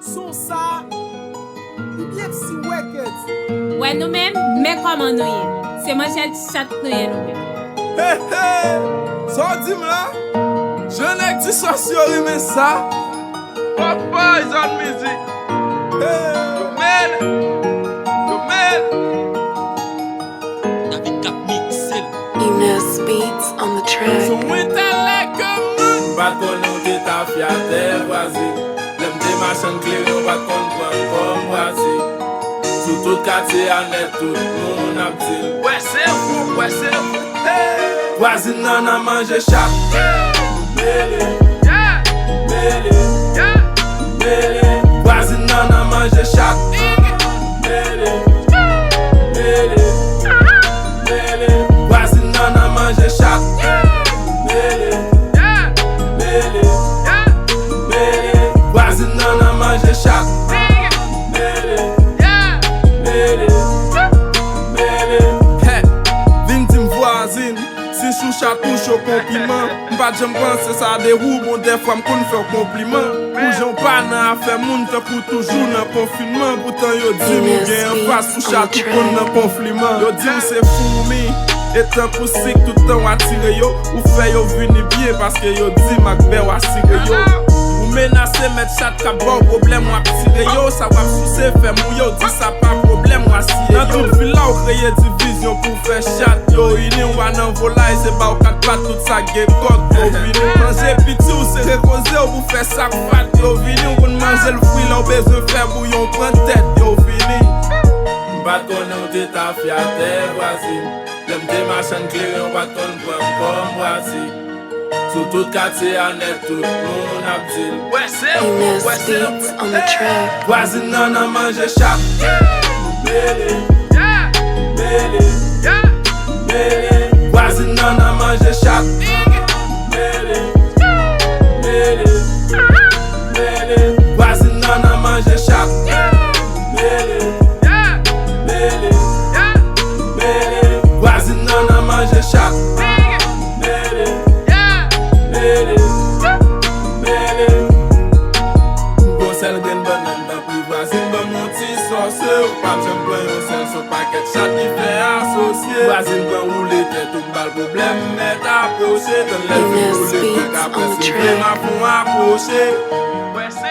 Son ça, BFC Records. Ouais, nous-mêmes, mais comment nous y c'est moi chat nous y nous-mêmes. Hey, hey, ça dit là, je n'ai que du sorcier, mais ça. Papa is on music. Hey, Yo man. David Cap Mixel. Ines Beats on the track. son winter like a man. Bat kon nou te ta fiate wazi. Lem te machan kle yon bat kon pran kom wazi. Sou tout kate anet tout moun ap dil. Ouais c'est fou, ouais c'est fou. Hey. Wazi nan a manje chak. Mele, Yeah. mele, Yeah. mele. Wazi nan a manje chak. Mele, mele, mele. Wazi nan a manje chak. Mele, Yeah. mele, Yeah. mele. Wazi nan a manje chak. Mele, Yeah. mele, mele. Hey, vin di m voisine, si sou chatou chou compliment. M'pa jem pense sa de rou, bon des fois m'kon fè compliment. Ou jon pa nan afè moun te pou toujou nan confinement. Pourtant yo di m gen en face sou chatou kon nan konfliman. Yo di m se fou mi, etan pou sik tout an atire yo. Ou fè yo vini bien paske yo di mak be wasire yo. Ou menase met chat ka bon problem wap tire yo. Sa wap souse fè mou yo, di sa pa problem wasiye yo. Nan tout villa ou kreye division pou fè chat yo. Ini ou anan volay se ba ou kat pat tout sa ge kok yo. Vini ou manje piti ou se rekoze ou pou fè sak fat yo. Vini ou kon manje l fwi la ou bezwe fè bouyon pran tèt yo. Vini Bat kon nou te ta fiate wazi. Lem te machan kle yon bat kon pran kom wazi. Sou tout kate anet tout moun ap dil. Ouais c'est fou, Ines ouais c'est Beats fou. on the track. Wazi nan a manje chak. Mele, Yeah. mele, Yeah. mele. Wazi nan a manje chak. Mele, mele, mele. Wazi nan a manje chak. Mele, Yeah. mele, Yeah. mele. Wazi nan a manje chak. Mele, Yeah. mele, mele. Bon sel gen banan da pou wazi ban mon ti sosye. Ou pa jem pren yon sel so paket chat ki fè asosye. Wazi ban roule tèt ou bal problem met aproche. Ten lè fi Ines roule Beats fèk apre on the si track. fè ma pou aproche. Ouais c'est